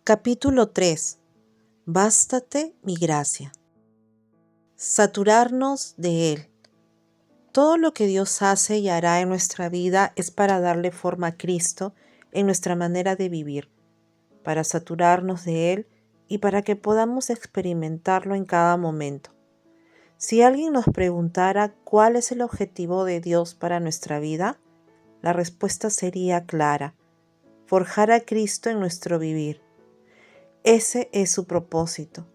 Capítulo 3. Bástate mi gracia. Saturarnos de Él. Todo lo que Dios hace y hará en nuestra vida es para darle forma a Cristo en nuestra manera de vivir, para saturarnos de Él y para que podamos experimentarlo en cada momento. Si alguien nos preguntara cuál es el objetivo de Dios para nuestra vida, la respuesta sería clara: forjar a Cristo en nuestro vivir. Ese es su propósito.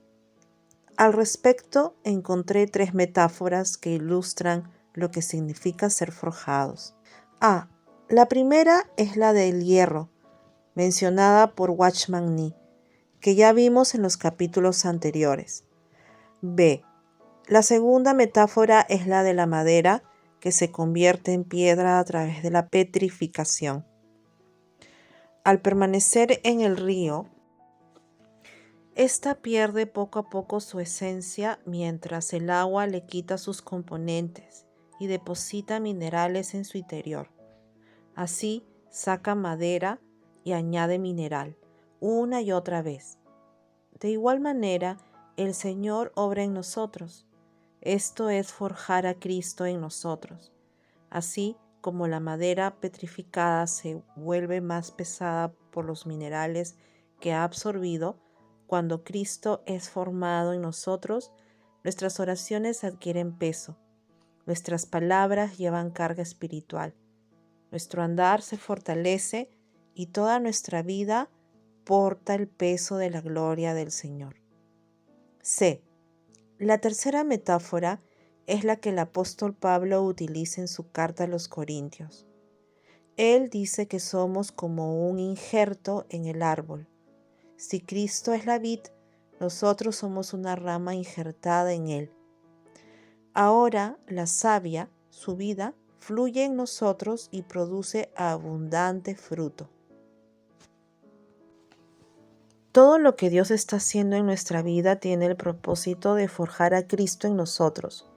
Al respecto, encontré 3 metáforas que ilustran lo que significa ser forjados. La primera es la del hierro, mencionada por Watchman Nee, que ya vimos en los capítulos anteriores. B. La segunda metáfora es la de la madera, que se convierte en piedra a través de la petrificación. Al permanecer en el río, esta pierde poco a poco su esencia mientras el agua le quita sus componentes y deposita minerales en su interior. Así saca madera y añade mineral, una y otra vez. De igual manera, el Señor obra en nosotros. Esto es forjar a Cristo en nosotros. Así como la madera petrificada se vuelve más pesada por los minerales que ha absorbido, cuando Cristo es formado en nosotros, nuestras oraciones adquieren peso, nuestras palabras llevan carga espiritual, nuestro andar se fortalece y toda nuestra vida porta el peso de la gloria del Señor. C. La tercera metáfora es la que el apóstol Pablo utiliza en su carta a los Corintios. Él dice que somos como un injerto en el árbol. Si Cristo es la vid, nosotros somos una rama injertada en Él. Ahora la savia, su vida, fluye en nosotros y produce abundante fruto. Todo lo que Dios está haciendo en nuestra vida tiene el propósito de forjar a Cristo en nosotros.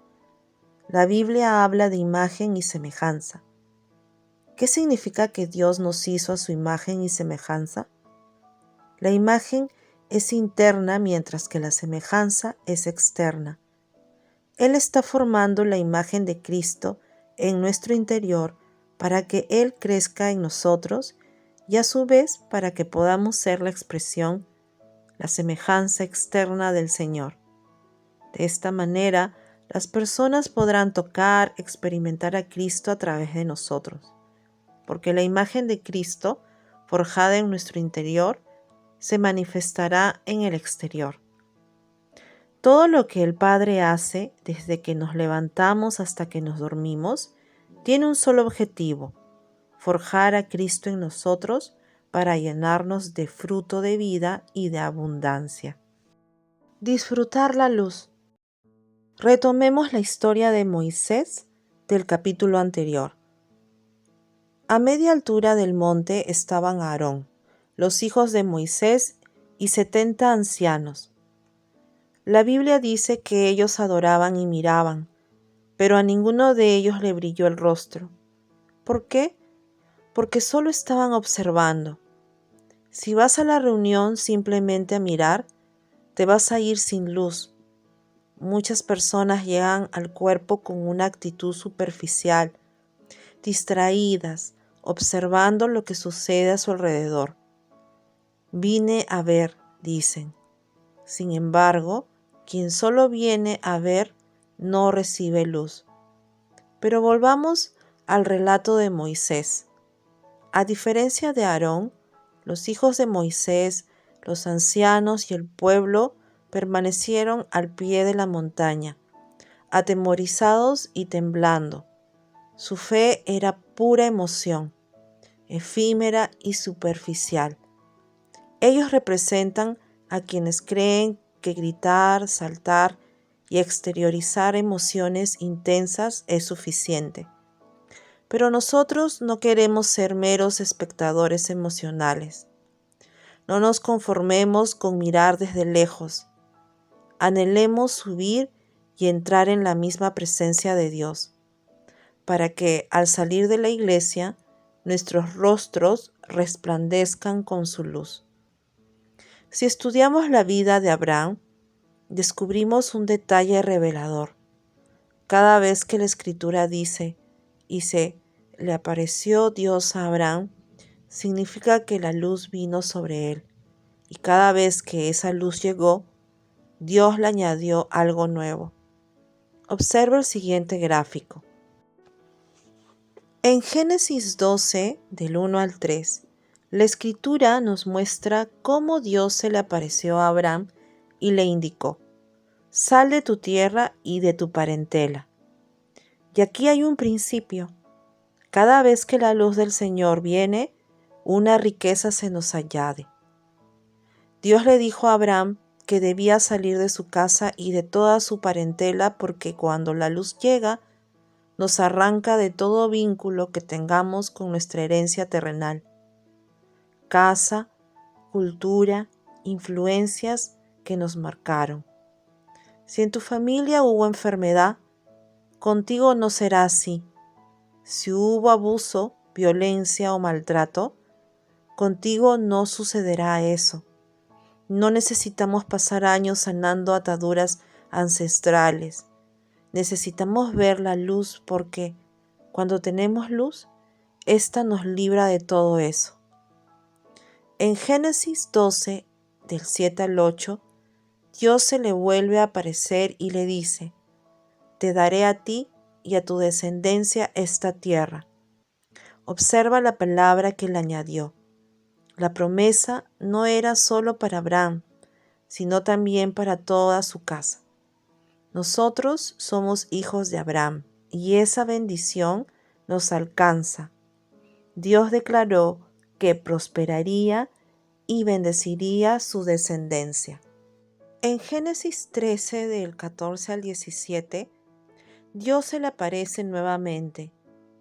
La Biblia habla de imagen y semejanza. ¿Qué significa que Dios nos hizo a su imagen y semejanza? La imagen es interna mientras que la semejanza es externa. Él está formando la imagen de Cristo en nuestro interior para que Él crezca en nosotros y a su vez para que podamos ser la expresión, la semejanza externa del Señor. De esta manera, las personas podrán tocar, experimentar a Cristo a través de nosotros, porque la imagen de Cristo, forjada en nuestro interior, se manifestará en el exterior. Todo lo que el Padre hace, desde que nos levantamos hasta que nos dormimos, tiene un solo objetivo: forjar a Cristo en nosotros para llenarnos de fruto de vida y de abundancia. Disfrutar la luz. Retomemos la historia de Moisés del capítulo anterior. A media altura del monte estaban Aarón, los hijos de Moisés y 70 ancianos. La Biblia dice que ellos adoraban y miraban, pero a ninguno de ellos le brilló el rostro. ¿Por qué? Porque solo estaban observando. Si vas a la reunión simplemente a mirar, te vas a ir sin luz. Muchas personas llegan al cuerpo con una actitud superficial, distraídas, observando lo que sucede a su alrededor. Vine a ver, dicen. Sin embargo, quien solo viene a ver no recibe luz. Pero volvamos al relato de Moisés. A diferencia de Aarón, los hijos de Moisés, los ancianos y el pueblo permanecieron al pie de la montaña, atemorizados y temblando. Su fe era pura emoción, efímera y superficial. Ellos representan a quienes creen que gritar, saltar y exteriorizar emociones intensas es suficiente. Pero nosotros no queremos ser meros espectadores emocionales. No nos conformemos con mirar desde lejos. Anhelemos subir y entrar en la misma presencia de Dios, para que al salir de la iglesia, nuestros rostros resplandezcan con su luz. Si estudiamos la vida de Abraham, descubrimos un detalle revelador. Cada vez que la Escritura dice, y se le apareció Dios a Abraham, significa que la luz vino sobre él. Y cada vez que esa luz llegó, Dios le añadió algo nuevo. Observa el siguiente gráfico. En Génesis 12, del 1 al 3, la Escritura nos muestra cómo Dios se le apareció a Abraham y le indicó: sal de tu tierra y de tu parentela. Y aquí hay un principio. Cada vez que la luz del Señor viene, una riqueza se nos añade. Dios le dijo a Abraham que debía salir de su casa y de toda su parentela, porque cuando la luz llega, nos arranca de todo vínculo que tengamos con nuestra herencia terrenal. Casa, cultura, influencias que nos marcaron. Si en tu familia hubo enfermedad, contigo no será así. Si hubo abuso, violencia o maltrato, contigo no sucederá eso. No necesitamos pasar años sanando ataduras ancestrales. Necesitamos ver la luz porque cuando tenemos luz, esta nos libra de todo eso. En Génesis 12, del 7 al 8, Dios se le vuelve a aparecer y le dice: te daré a ti y a tu descendencia esta tierra. Observa la palabra que le añadió. La promesa no era solo para Abraham, sino también para toda su casa. Nosotros somos hijos de Abraham y esa bendición nos alcanza. Dios declaró que prosperaría y bendeciría su descendencia. En Génesis 13, del 14 al 17, Dios se le aparece nuevamente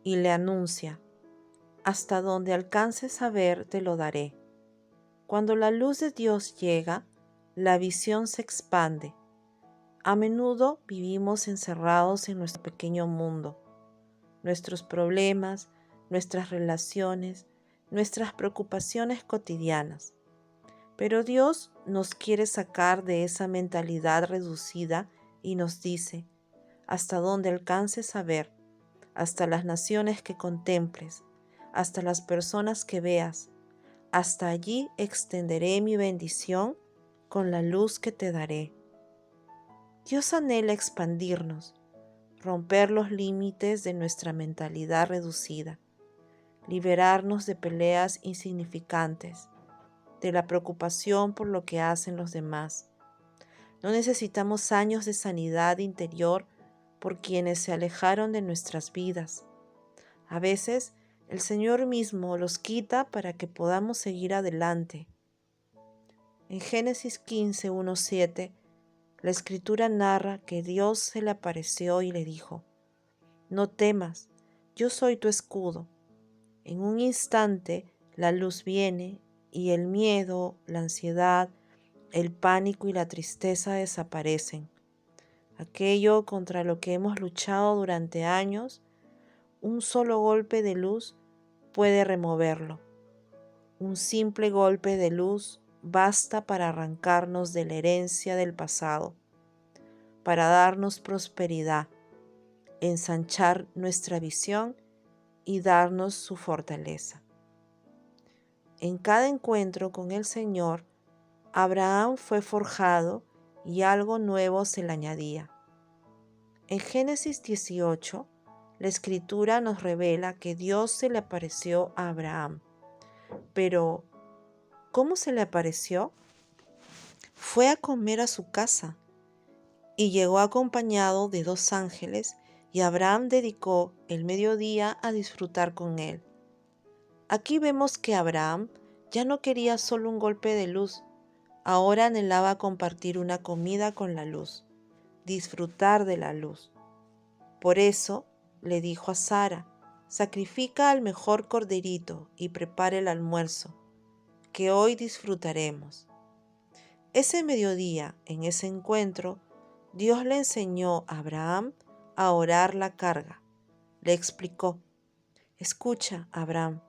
y le anuncia: hasta donde alcances a ver te lo daré. Cuando la luz de Dios llega, la visión se expande. A menudo vivimos encerrados en nuestro pequeño mundo, nuestros problemas, nuestras relaciones, nuestras preocupaciones cotidianas. Pero Dios nos quiere sacar de esa mentalidad reducida y nos dice: hasta donde alcances a ver, hasta las naciones que contemples, hasta las personas que veas, hasta allí extenderé mi bendición con la luz que te daré. Dios anhela expandirnos, romper los límites de nuestra mentalidad reducida, liberarnos de peleas insignificantes, de la preocupación por lo que hacen los demás. No necesitamos años de sanidad interior por quienes se alejaron de nuestras vidas. A veces el Señor mismo los quita para que podamos seguir adelante. En Génesis 15, 1-7, la Escritura narra que Dios se le apareció y le dijo: no temas, yo soy tu escudo. En un instante la luz viene y el miedo, la ansiedad, el pánico y la tristeza desaparecen. Aquello contra lo que hemos luchado durante años, un solo golpe de luz puede removerlo. Un simple golpe de luz basta para arrancarnos de la herencia del pasado, para darnos prosperidad, ensanchar nuestra visión y darnos su fortaleza. En cada encuentro con el Señor, Abraham fue forjado y algo nuevo se le añadía. En Génesis 18, la Escritura nos revela que Dios se le apareció a Abraham. Pero, ¿cómo se le apareció? Fue a comer a su casa y llegó acompañado de 2 ángeles, y Abraham dedicó el mediodía a disfrutar con él. Aquí vemos que Abraham ya no quería solo un golpe de luz, ahora anhelaba compartir una comida con la luz, disfrutar de la luz. Por eso le dijo a Sara: sacrifica al mejor corderito y prepara el almuerzo, que hoy disfrutaremos. Ese mediodía, en ese encuentro, Dios le enseñó a Abraham a orar la carga. Le explicó: escucha, Abraham,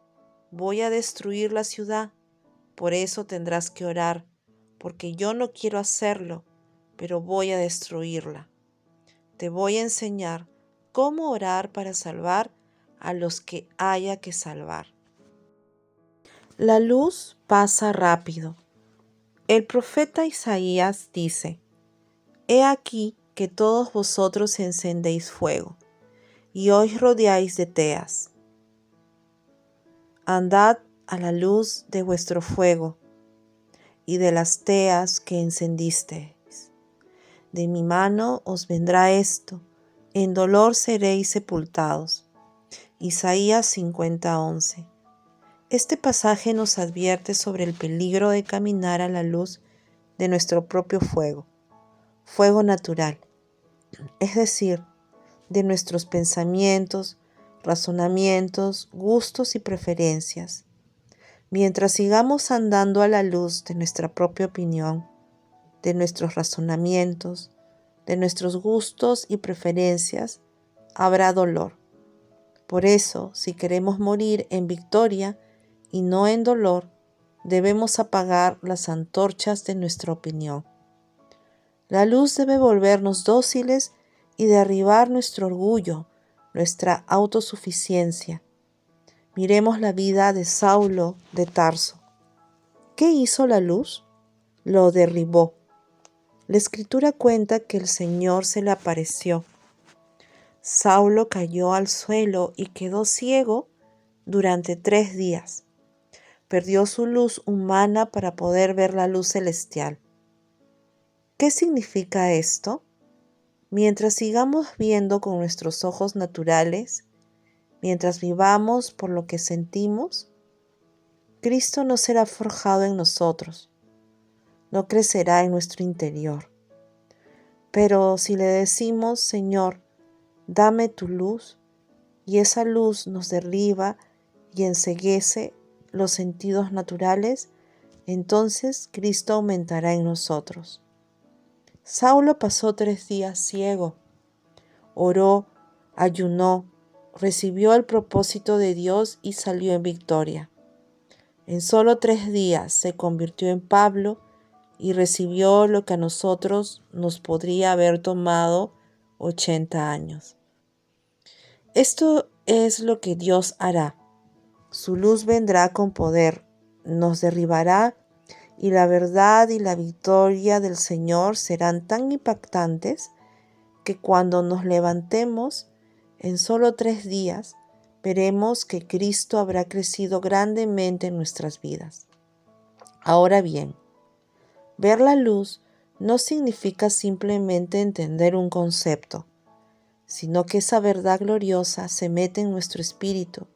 voy a destruir la ciudad, por eso tendrás que orar, porque yo no quiero hacerlo, pero voy a destruirla. Te voy a enseñar cómo orar para salvar a los que haya que salvar. La luz pasa rápido. El profeta Isaías dice: He aquí que todos vosotros encendéis fuego, y os rodeáis de teas. Andad a la luz de vuestro fuego, y de las teas que encendisteis. De mi mano os vendrá esto, en dolor seréis sepultados. Isaías 50:11. Este pasaje nos advierte sobre el peligro de caminar a la luz de nuestro propio fuego natural, es decir, de nuestros pensamientos, razonamientos, gustos y preferencias. Mientras sigamos andando a la luz de nuestra propia opinión, de nuestros razonamientos, de nuestros gustos y preferencias, habrá dolor. Por eso, si queremos morir en victoria y no en dolor, debemos apagar las antorchas de nuestra opinión. La luz debe volvernos dóciles y derribar nuestro orgullo, nuestra autosuficiencia. Miremos la vida de Saulo de Tarso. ¿Qué hizo la luz? Lo derribó. La Escritura cuenta que el Señor se le apareció. Saulo cayó al suelo y quedó ciego durante 3 días. Perdió su luz humana para poder ver la luz celestial. ¿Qué significa esto? Mientras sigamos viendo con nuestros ojos naturales, mientras vivamos por lo que sentimos, Cristo no será forjado en nosotros, no crecerá en nuestro interior. Pero si le decimos: Señor, dame tu luz, y esa luz nos derriba y enceguece los sentidos naturales, entonces Cristo aumentará en nosotros. Saulo pasó 3 días ciego, oró, ayunó, recibió el propósito de Dios y salió en victoria. En solo 3 días se convirtió en Pablo y recibió lo que a nosotros nos podría haber tomado 80 años. Esto es lo que Dios hará. Su luz vendrá con poder, nos derribará, y la verdad y la victoria del Señor serán tan impactantes que cuando nos levantemos en solo 3 días, veremos que Cristo habrá crecido grandemente en nuestras vidas. Ahora bien, ver la luz no significa simplemente entender un concepto, sino que esa verdad gloriosa se mete en nuestro espíritu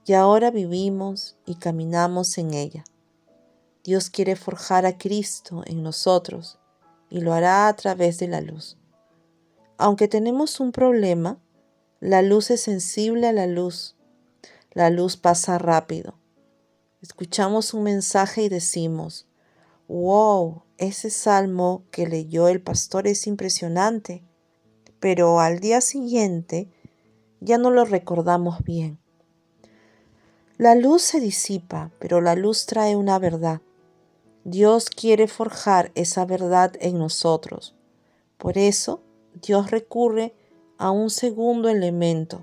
y ahora vivimos y caminamos en ella. Dios quiere forjar a Cristo en nosotros y lo hará a través de la luz. Aunque tenemos un problema, la luz es sensible a la luz. La luz pasa rápido. Escuchamos un mensaje y decimos: wow, ese salmo que leyó el pastor es impresionante, pero al día siguiente ya no lo recordamos bien. La luz se disipa, pero la luz trae una verdad. Dios quiere forjar esa verdad en nosotros. Por eso, Dios recurre a un segundo elemento: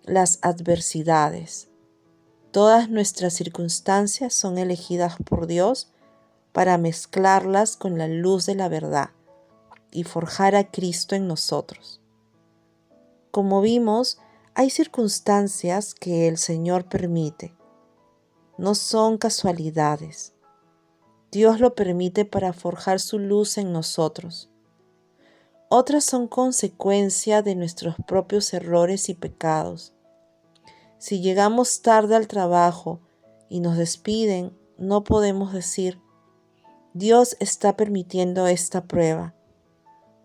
las adversidades. Todas nuestras circunstancias son elegidas por Dios para mezclarlas con la luz de la verdad y forjar a Cristo en nosotros. Como vimos, hay circunstancias que el Señor permite. No son casualidades. Dios lo permite para forjar su luz en nosotros. Otras son consecuencia de nuestros propios errores y pecados. Si llegamos tarde al trabajo y nos despiden, no podemos decir: Dios está permitiendo esta prueba.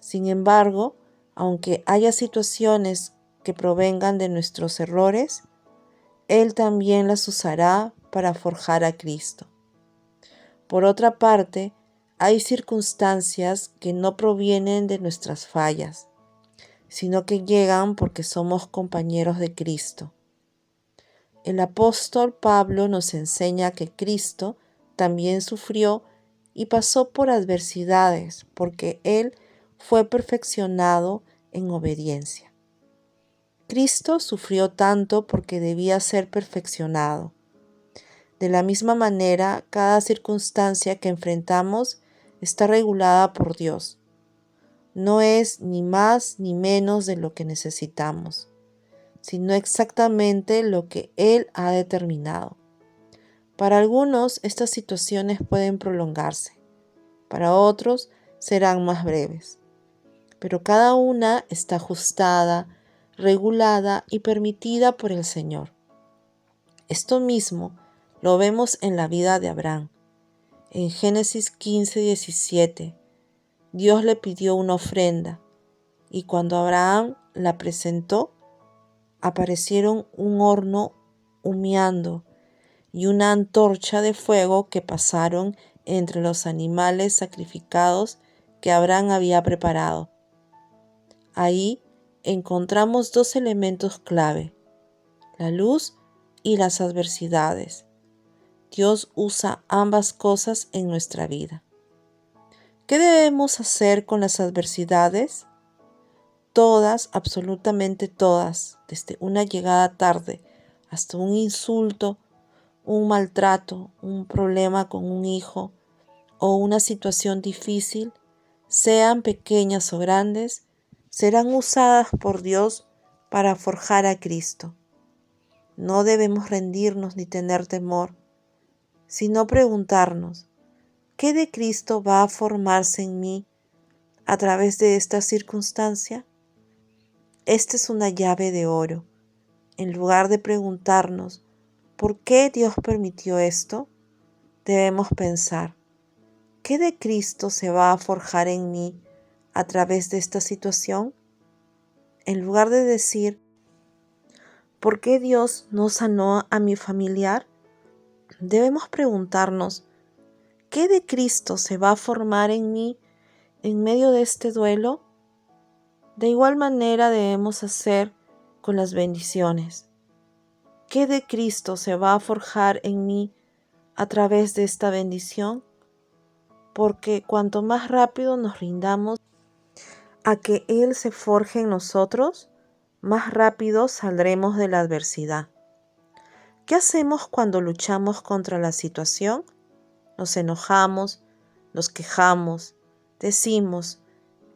Sin embargo, aunque haya situaciones que provengan de nuestros errores, Él también las usará para forjar a Cristo. Por otra parte, hay circunstancias que no provienen de nuestras fallas, sino que llegan porque somos compañeros de Cristo. El apóstol Pablo nos enseña que Cristo también sufrió y pasó por adversidades, porque Él fue perfeccionado en obediencia. Cristo sufrió tanto porque debía ser perfeccionado. De la misma manera, cada circunstancia que enfrentamos está regulada por Dios. No es ni más ni menos de lo que necesitamos, sino exactamente lo que Él ha determinado. Para algunos, estas situaciones pueden prolongarse, para otros serán más breves, pero cada una está ajustada, regulada y permitida por el Señor. Esto mismo lo vemos en la vida de Abraham. En Génesis 15:17, Dios le pidió una ofrenda y cuando Abraham la presentó, aparecieron un horno humeando y una antorcha de fuego que pasaron entre los animales sacrificados que Abraham había preparado. Ahí encontramos dos elementos clave: la luz y las adversidades. Dios usa ambas cosas en nuestra vida. ¿Qué debemos hacer con las adversidades? Todas, absolutamente todas, desde una llegada tarde hasta un insulto, un maltrato, un problema con un hijo o una situación difícil, sean pequeñas o grandes, serán usadas por Dios para forjar a Cristo. No debemos rendirnos ni tener temor, sino preguntarnos: ¿qué de Cristo va a formarse en mí a través de esta circunstancia? Esta es una llave de oro. En lugar de preguntarnos ¿por qué Dios permitió esto?, debemos pensar: ¿qué de Cristo se va a forjar en mí a través de esta situación? En lugar de decir ¿por qué Dios no sanó a mi familiar?, debemos preguntarnos: ¿qué de Cristo se va a formar en mí en medio de este duelo? De igual manera debemos hacer con las bendiciones. ¿Qué de Cristo se va a forjar en mí a través de esta bendición? Porque cuanto más rápido nos rindamos a que Él se forje en nosotros, más rápido saldremos de la adversidad. ¿Qué hacemos cuando luchamos contra la situación? Nos enojamos, nos quejamos, decimos: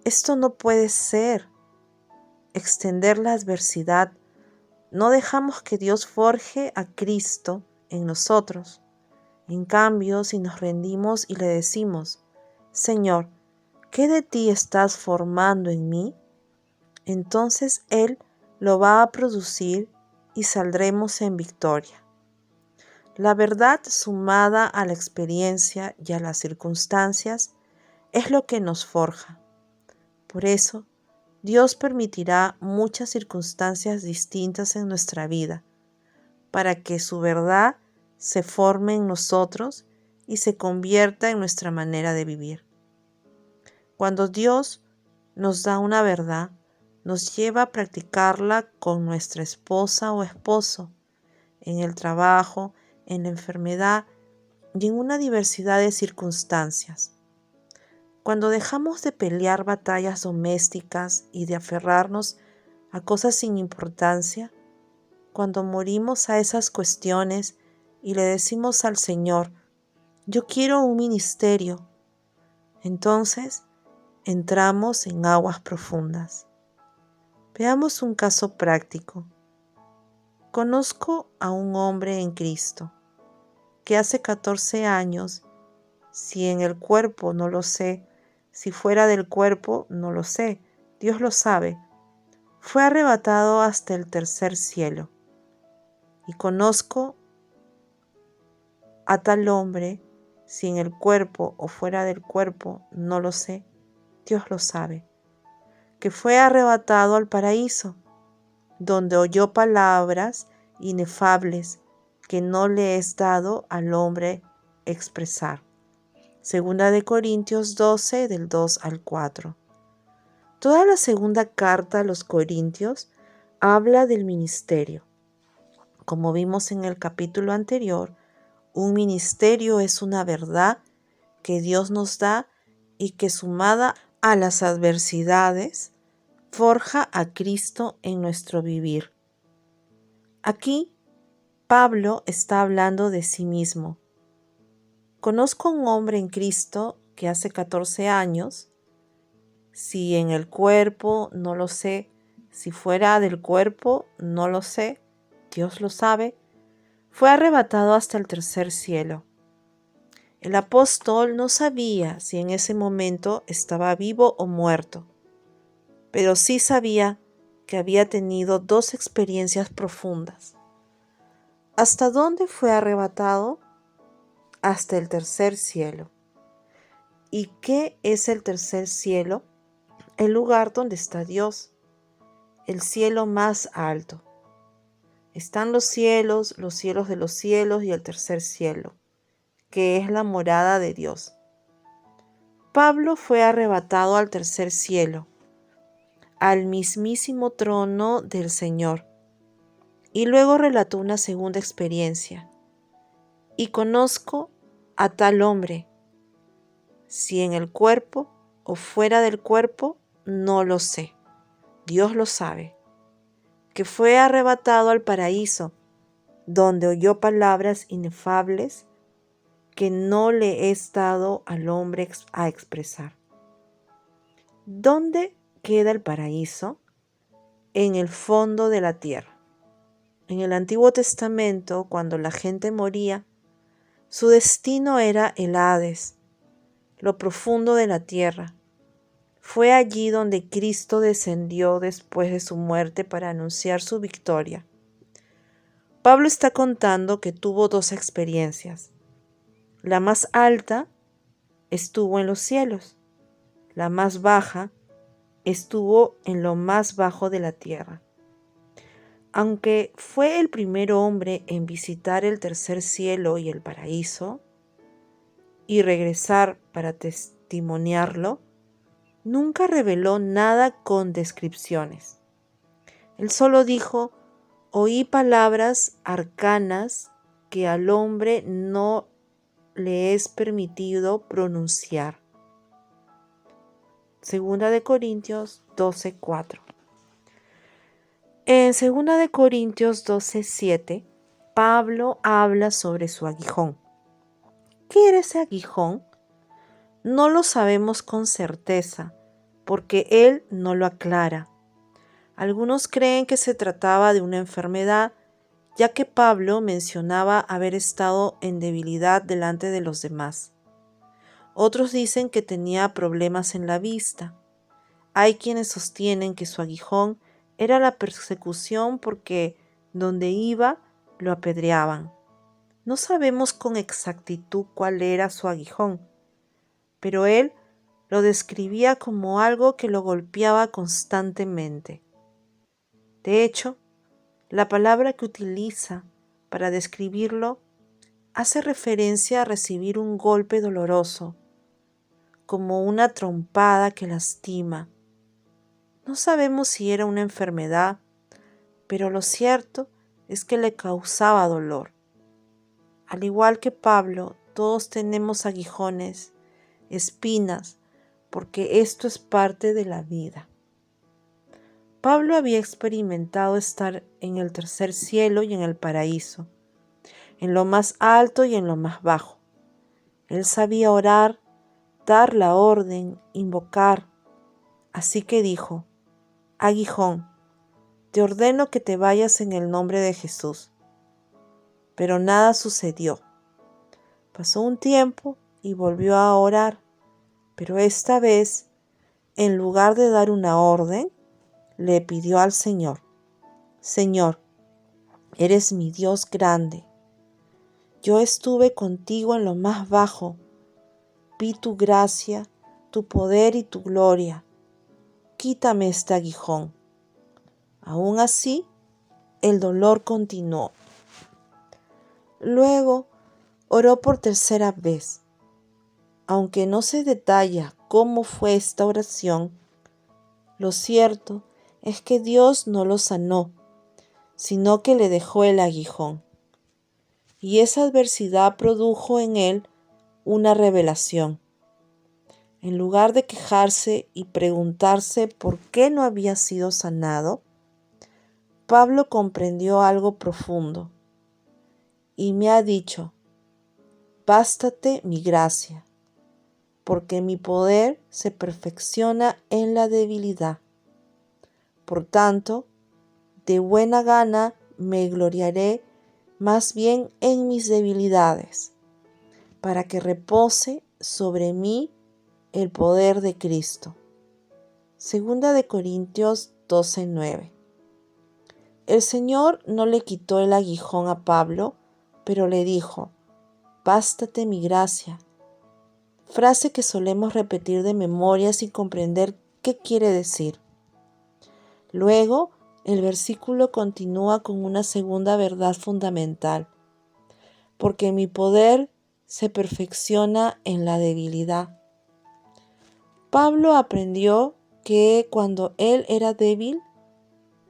esto no puede ser. Extender la adversidad. No dejamos que Dios forje a Cristo en nosotros. En cambio, si nos rendimos y le decimos: Señor, ¿qué de ti estás formando en mí?, entonces Él lo va a producir y saldremos en victoria. La verdad sumada a la experiencia y a las circunstancias es lo que nos forja. Por eso, Dios permitirá muchas circunstancias distintas en nuestra vida para que su verdad se forme en nosotros y se convierta en nuestra manera de vivir. Cuando Dios nos da una verdad, nos lleva a practicarla con nuestra esposa o esposo, en el trabajo, en la enfermedad y en una diversidad de circunstancias. Cuando dejamos de pelear batallas domésticas y de aferrarnos a cosas sin importancia, cuando morimos a esas cuestiones y le decimos al Señor: yo quiero un ministerio, entonces entramos en aguas profundas. Veamos un caso práctico. Conozco a un hombre en Cristo que hace 14 años, si en el cuerpo no lo sé, si fuera del cuerpo no lo sé, Dios lo sabe, fue arrebatado hasta el tercer cielo. Y conozco a tal hombre, si en el cuerpo o fuera del cuerpo no lo sé, Dios lo sabe, que fue arrebatado al paraíso, donde oyó palabras inefables que no le es dado al hombre expresar. Segunda de Corintios 12, del 2 al 4. Toda la segunda carta a los Corintios habla del ministerio. Como vimos en el capítulo anterior, un ministerio es una verdad que Dios nos da y que, sumada a las adversidades, forja a Cristo en nuestro vivir. Aquí Pablo está hablando de sí mismo. Conozco a un hombre en Cristo que hace 14 años, si en el cuerpo, no lo sé, si fuera del cuerpo, no lo sé, Dios lo sabe, fue arrebatado hasta el tercer cielo. El apóstol no sabía si en ese momento estaba vivo o muerto, pero sí sabía que había tenido dos experiencias profundas. ¿Hasta dónde fue arrebatado? Hasta el tercer cielo. ¿Y qué es el tercer cielo? El lugar donde está Dios, el cielo más alto. Están los cielos de los cielos y el tercer cielo, que es la morada de Dios. Pablo fue arrebatado al tercer cielo, al mismísimo trono del Señor, y luego relató una segunda experiencia. Y conozco a tal hombre, si en el cuerpo o fuera del cuerpo, no lo sé. Dios lo sabe, que fue arrebatado al paraíso, donde oyó palabras inefables que no le es dado al hombre a expresar. ¿Dónde queda el paraíso? En el fondo de la tierra. En el Antiguo Testamento, cuando la gente moría, su destino era el Hades, lo profundo de la tierra. Fue allí donde Cristo descendió después de su muerte para anunciar su victoria. Pablo está contando que tuvo dos experiencias. La más alta estuvo en los cielos, la más baja estuvo en lo más bajo de la tierra. Aunque fue el primer hombre en visitar el tercer cielo y el paraíso y regresar para testimoniarlo, nunca reveló nada con descripciones. Él solo dijo: oí palabras arcanas que al hombre no le es permitido pronunciar. Segunda de Corintios 12:4. En Segunda de Corintios 12:7, Pablo habla sobre su aguijón. ¿Qué era ese aguijón? No lo sabemos con certeza, porque él no lo aclara. Algunos creen que se trataba de una enfermedad, ya que Pablo mencionaba haber estado en debilidad delante de los demás. Otros dicen que tenía problemas en la vista. Hay quienes sostienen que su aguijón era la persecución porque donde iba lo apedreaban. No sabemos con exactitud cuál era su aguijón, pero él lo describía como algo que lo golpeaba constantemente. De hecho, la palabra que utiliza para describirlo hace referencia a recibir un golpe doloroso, como una trompada que lastima. No sabemos si era una enfermedad, pero lo cierto es que le causaba dolor. Al igual que Pablo, todos tenemos aguijones, espinas, porque esto es parte de la vida. Pablo había experimentado estar en el tercer cielo y en el paraíso, en lo más alto y en lo más bajo. Él sabía orar, dar la orden, invocar. Así que dijo: aguijón, te ordeno que te vayas en el nombre de Jesús. Pero nada sucedió. Pasó un tiempo y volvió a orar, pero esta vez, en lugar de dar una orden, le pidió al Señor: Señor, eres mi Dios grande. Yo estuve contigo en lo más bajo. Vi tu gracia, tu poder y tu gloria. Quítame este aguijón. Aún así, el dolor continuó. Luego, oró por tercera vez. Aunque no se detalla cómo fue esta oración, lo cierto es que Dios no lo sanó, sino que le dejó el aguijón. Y esa adversidad produjo en él una revelación. En lugar de quejarse y preguntarse por qué no había sido sanado, Pablo comprendió algo profundo y me ha dicho: bástate mi gracia, porque mi poder se perfecciona en la debilidad. Por tanto, de buena gana me gloriaré más bien en mis debilidades, para que repose sobre mí el poder de Cristo. Segunda de Corintios 12:9. El Señor no le quitó el aguijón a Pablo, pero le dijo: bástate mi gracia. Frase que solemos repetir de memoria sin comprender qué quiere decir. Luego, el versículo continúa con una segunda verdad fundamental: porque mi poder se perfecciona en la debilidad. Pablo aprendió que cuando él era débil,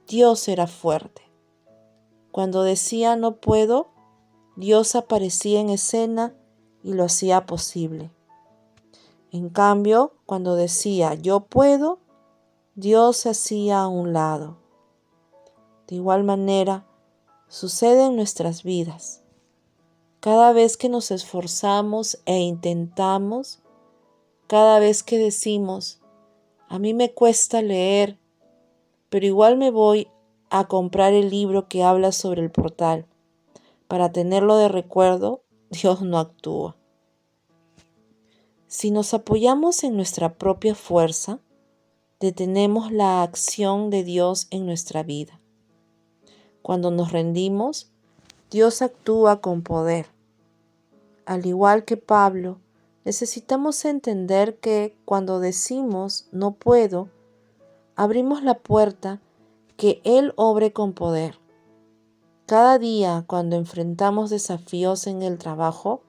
Dios era fuerte. Cuando decía no puedo, Dios aparecía en escena y lo hacía posible. En cambio, cuando decía yo puedo, Dios se hacía a un lado. De igual manera, sucede en nuestras vidas. Cada vez que nos esforzamos e intentamos, cada vez que decimos, a mí me cuesta leer, pero igual me voy a comprar el libro que habla sobre el portal, para tenerlo de recuerdo, Dios no actúa. Si nos apoyamos en nuestra propia fuerza, detenemos la acción de Dios en nuestra vida. Cuando nos rendimos, Dios actúa con poder. Al igual que Pablo, necesitamos entender que cuando decimos no puedo, abrimos la puerta que Él obre con poder. Cada día, cuando enfrentamos desafíos en el trabajo,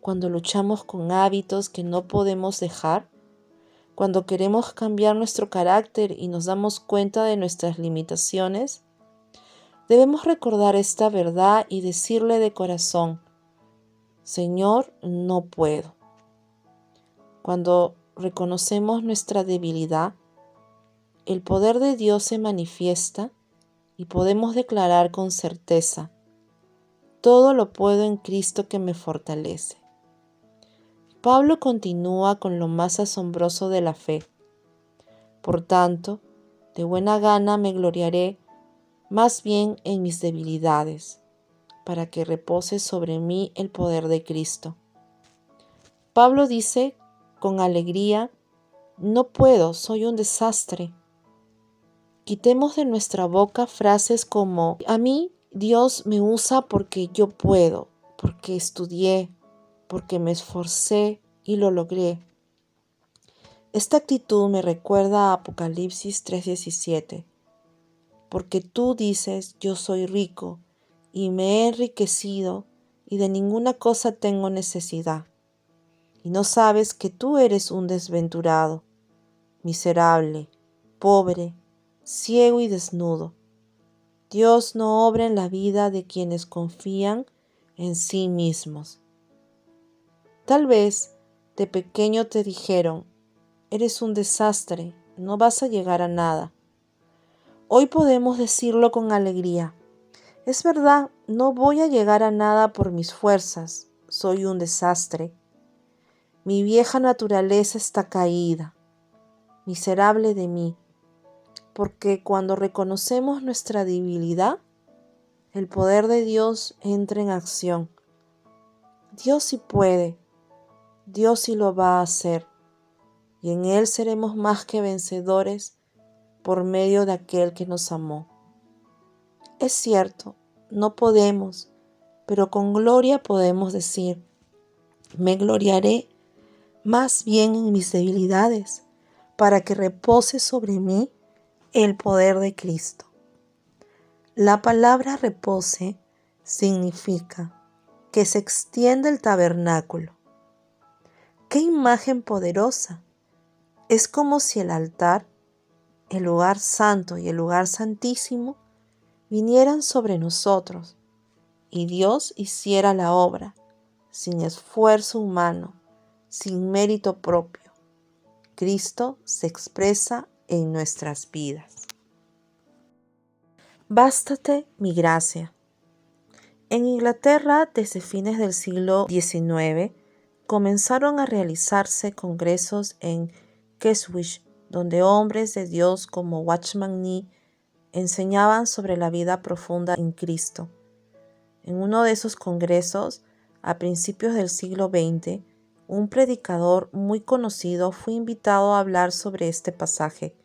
cuando luchamos con hábitos que no podemos dejar, cuando queremos cambiar nuestro carácter y nos damos cuenta de nuestras limitaciones, debemos recordar esta verdad y decirle de corazón: Señor, no puedo. Cuando reconocemos nuestra debilidad, el poder de Dios se manifiesta y podemos declarar con certeza: todo lo puedo en Cristo que me fortalece. Pablo continúa con lo más asombroso de la fe. Por tanto, de buena gana me gloriaré más bien en mis debilidades, para que repose sobre mí el poder de Cristo. Pablo dice con alegría: no puedo, soy un desastre. Quitemos de nuestra boca frases como: a mí Dios me usa porque yo puedo, porque estudié, porque me esforcé y lo logré. Esta actitud me recuerda a Apocalipsis 3:17. Porque tú dices, yo soy rico y me he enriquecido y de ninguna cosa tengo necesidad. Y no sabes que tú eres un desventurado, miserable, pobre, ciego y desnudo. Dios no obra en la vida de quienes confían en sí mismos. Tal vez de pequeño te dijeron: eres un desastre, no vas a llegar a nada. Hoy podemos decirlo con alegría: es verdad, no voy a llegar a nada por mis fuerzas, soy un desastre. Mi vieja naturaleza está caída, miserable de mí, porque cuando reconocemos nuestra debilidad, el poder de Dios entra en acción. Dios sí puede, Dios sí lo va a hacer, y en Él seremos más que vencedores por medio de aquel que nos amó. Es cierto, no podemos, pero con gloria podemos decir: me gloriaré más bien en mis debilidades, para que repose sobre mí el poder de Cristo. La palabra repose significa que se extiende el tabernáculo. ¡Qué imagen poderosa! Es como si el altar, el lugar santo y el lugar santísimo vinieran sobre nosotros y Dios hiciera la obra sin esfuerzo humano, sin mérito propio. Cristo se expresa en nuestras vidas. Bástate mi gracia. En Inglaterra, desde fines del siglo XIX, comenzaron a realizarse congresos en Keswick, donde hombres de Dios como Watchman Nee enseñaban sobre la vida profunda en Cristo. En uno de esos congresos, a principios del siglo XX, un predicador muy conocido fue invitado a hablar sobre este pasaje.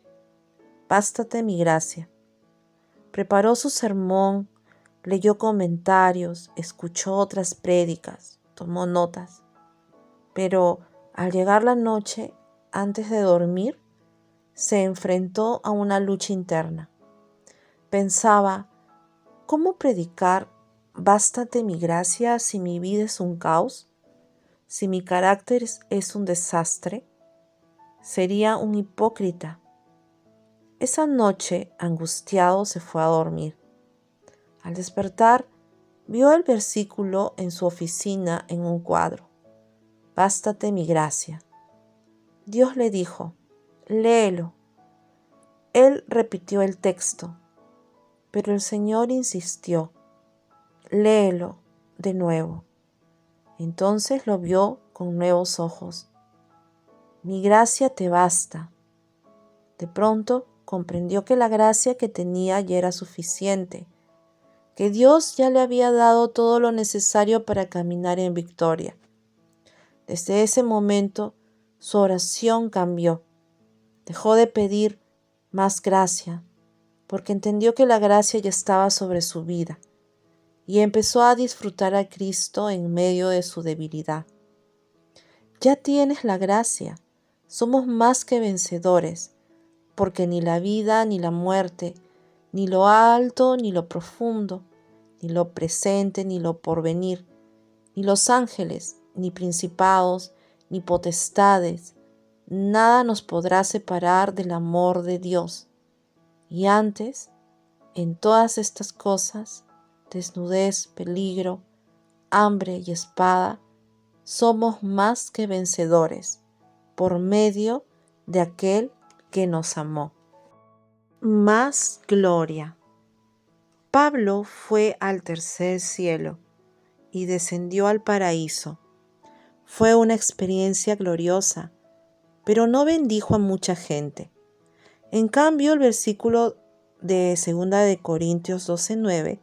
Bástate mi gracia. Preparó su sermón, leyó comentarios, escuchó otras prédicas, tomó notas. Pero al llegar la noche, antes de dormir, se enfrentó a una lucha interna. Pensaba, ¿cómo predicar bástate mi gracia si mi vida es un caos? Si mi carácter es un desastre, sería un hipócrita. Esa noche, angustiado, se fue a dormir. Al despertar, vio el versículo en su oficina en un cuadro. Bástate mi gracia. Dios le dijo, léelo. Él repitió el texto, pero el Señor insistió, léelo de nuevo. Entonces lo vio con nuevos ojos. Mi gracia te basta. De pronto comprendió que la gracia que tenía ya era suficiente, que Dios ya le había dado todo lo necesario para caminar en victoria. Desde ese momento, su oración cambió. Dejó de pedir más gracia, porque entendió que la gracia ya estaba sobre su vida, y empezó a disfrutar a Cristo en medio de su debilidad. Ya tienes la gracia. Somos más que vencedores, porque ni la vida ni la muerte, ni lo alto ni lo profundo, ni lo presente ni lo porvenir, ni los ángeles, ni principados, ni potestades, nada nos podrá separar del amor de Dios. Y antes, en todas estas cosas, desnudez, peligro, hambre y espada, somos más que vencedores por medio de aquel que nos amó. Más gloria. Pablo fue al tercer cielo y descendió al paraíso. Fue una experiencia gloriosa, pero no bendijo a mucha gente. En cambio, el versículo de 2 de Corintios 12:9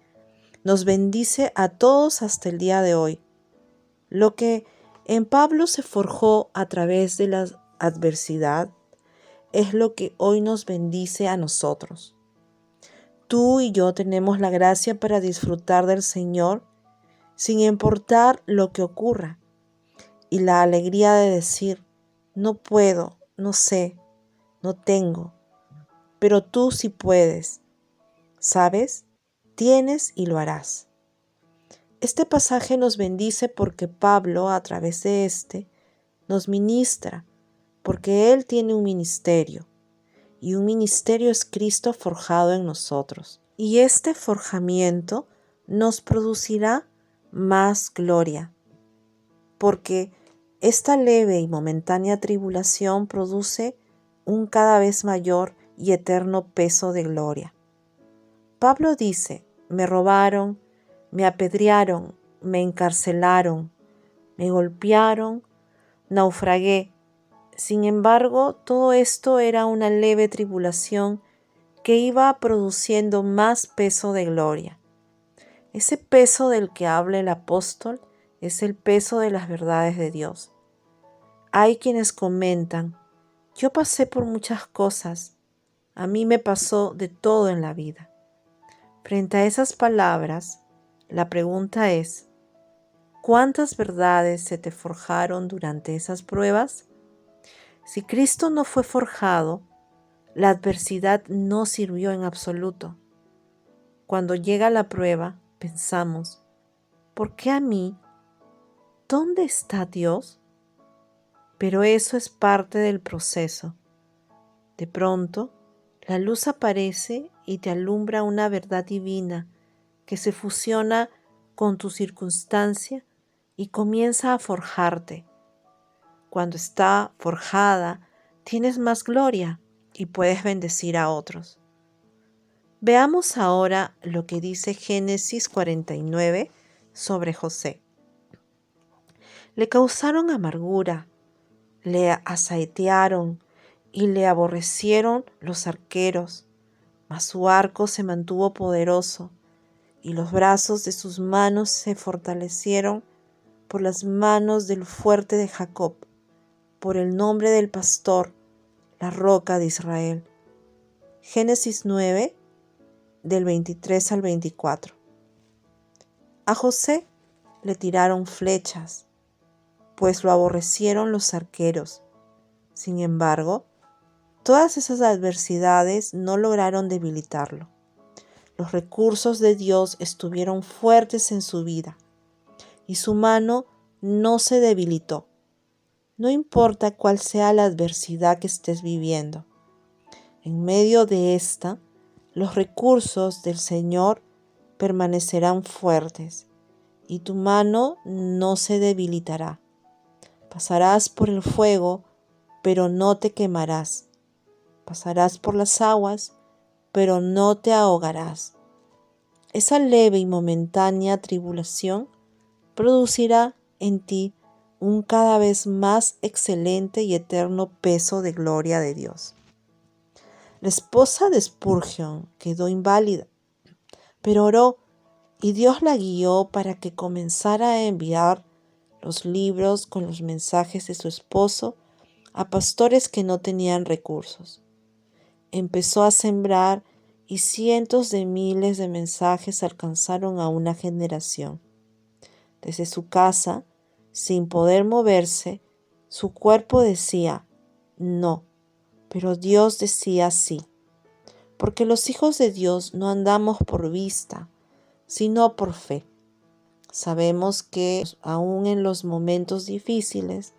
nos bendice a todos hasta el día de hoy. Lo que en Pablo se forjó a través de la adversidad es lo que hoy nos bendice a nosotros. Tú y yo tenemos la gracia para disfrutar del Señor sin importar lo que ocurra, y la alegría de decir, no puedo, no sé, no tengo, pero tú sí puedes, ¿sabes? Tienes y lo harás. Este pasaje nos bendice porque Pablo, a través de nos ministra, porque él tiene un ministerio, y un ministerio es Cristo forjado en nosotros. Y este forjamiento nos producirá más gloria, porque esta leve y momentánea tribulación produce un cada vez mayor y eterno peso de gloria. Pablo dice, me robaron, me apedrearon, me encarcelaron, me golpearon, naufragué. Sin embargo, todo esto era una leve tribulación que iba produciendo más peso de gloria. Ese peso del que habla el apóstol es el peso de las verdades de Dios. Hay quienes comentan, yo pasé por muchas cosas, a mí me pasó de todo en la vida. Frente a esas palabras, la pregunta es, ¿cuántas verdades se te forjaron durante esas pruebas? Si Cristo no fue forjado, la adversidad no sirvió en absoluto. Cuando llega la prueba, pensamos, ¿por qué a mí? ¿Dónde está Dios? Pero eso es parte del proceso. De pronto, la luz aparece y te alumbra una verdad divina que se fusiona con tu circunstancia y comienza a forjarte. cuando está forjada, tienes más gloria y puedes bendecir a otros. Veamos ahora lo que dice Génesis 49 sobre José. Le causaron amargura, le asaetearon y le aborrecieron los arqueros, mas su arco se mantuvo poderoso y los brazos de sus manos se fortalecieron por las manos del fuerte de Jacob, por el nombre del pastor, la roca de Israel. Génesis 9, del 23 al 24. A José le tiraron flechas, pues lo aborrecieron los arqueros. Sin embargo, todas esas adversidades no lograron debilitarlo. Los recursos de Dios estuvieron fuertes en su vida y su mano no se debilitó. No importa cuál sea la adversidad que estés viviendo. En medio de esta, los recursos del Señor permanecerán fuertes y tu mano no se debilitará. Pasarás por el fuego, pero no te quemarás. Pasarás por las aguas, pero no te ahogarás. Esa leve y momentánea tribulación producirá en ti un cada vez más excelente y eterno peso de gloria de Dios. La esposa de Spurgeon quedó inválida, pero oró y Dios la guió para que comenzara a enviar los libros con los mensajes de su esposo a pastores que no tenían recursos. Empezó a sembrar y cientos de miles de mensajes alcanzaron a una generación. Desde su casa, sin poder moverse, su cuerpo decía no, pero Dios decía sí. Porque los hijos de Dios no andamos por vista, sino por fe. Sabemos que aún en los momentos difíciles,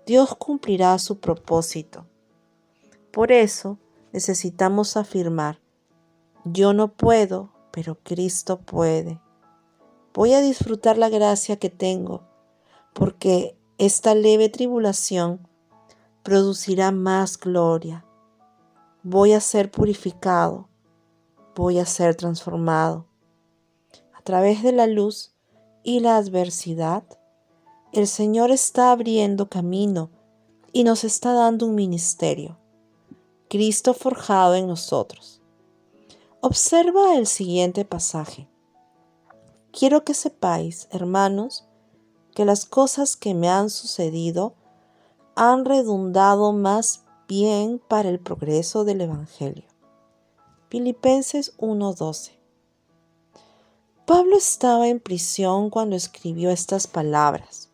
Dios cumplirá su propósito. Por eso necesitamos afirmar, yo no puedo, pero Cristo puede. Voy a disfrutar la gracia que tengo, porque esta leve tribulación producirá más gloria. Voy a ser purificado, voy a ser transformado. A través de la luz y la adversidad, el Señor está abriendo camino y nos está dando un ministerio, Cristo forjado en nosotros. Observa el siguiente pasaje. Quiero que sepáis, hermanos, que las cosas que me han sucedido han redundado más bien para el progreso del Evangelio. Filipenses 1:12. Pablo estaba en prisión cuando escribió estas palabras.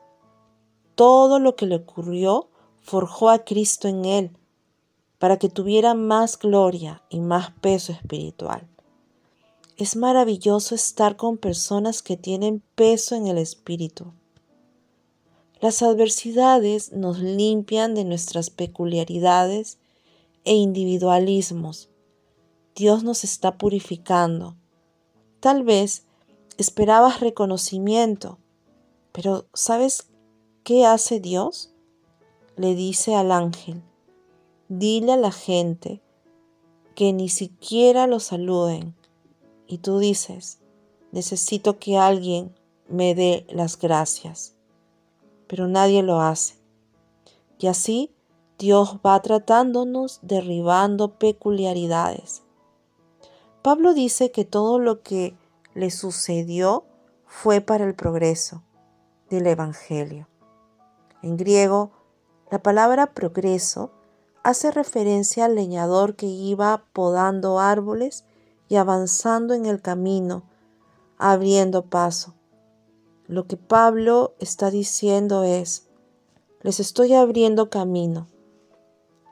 Todo lo que le ocurrió forjó a Cristo en él, para que tuviera más gloria y más peso espiritual. Es maravilloso estar con personas que tienen peso en el espíritu. Las adversidades nos limpian de nuestras peculiaridades e individualismos. Dios nos está purificando. Tal vez esperabas reconocimiento, pero ¿sabes qué hace Dios? Le dice al ángel, dile a la gente que ni siquiera lo saluden. Y tú dices, necesito que alguien me dé las gracias, pero nadie lo hace. Y así Dios va tratándonos, derribando peculiaridades. Pablo dice que todo lo que le sucedió fue para el progreso del Evangelio. En griego, la palabra progreso hace referencia al leñador que iba podando árboles y avanzando en el camino, abriendo paso. Lo que Pablo está diciendo es, les estoy abriendo camino.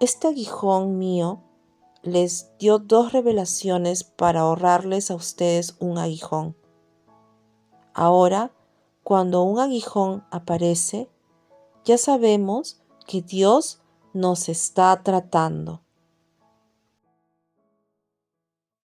Este aguijón mío les dio 2 revelaciones para ahorrarles a ustedes un aguijón. Ahora, cuando un aguijón aparece, ya sabemos que Dios nos está tratando.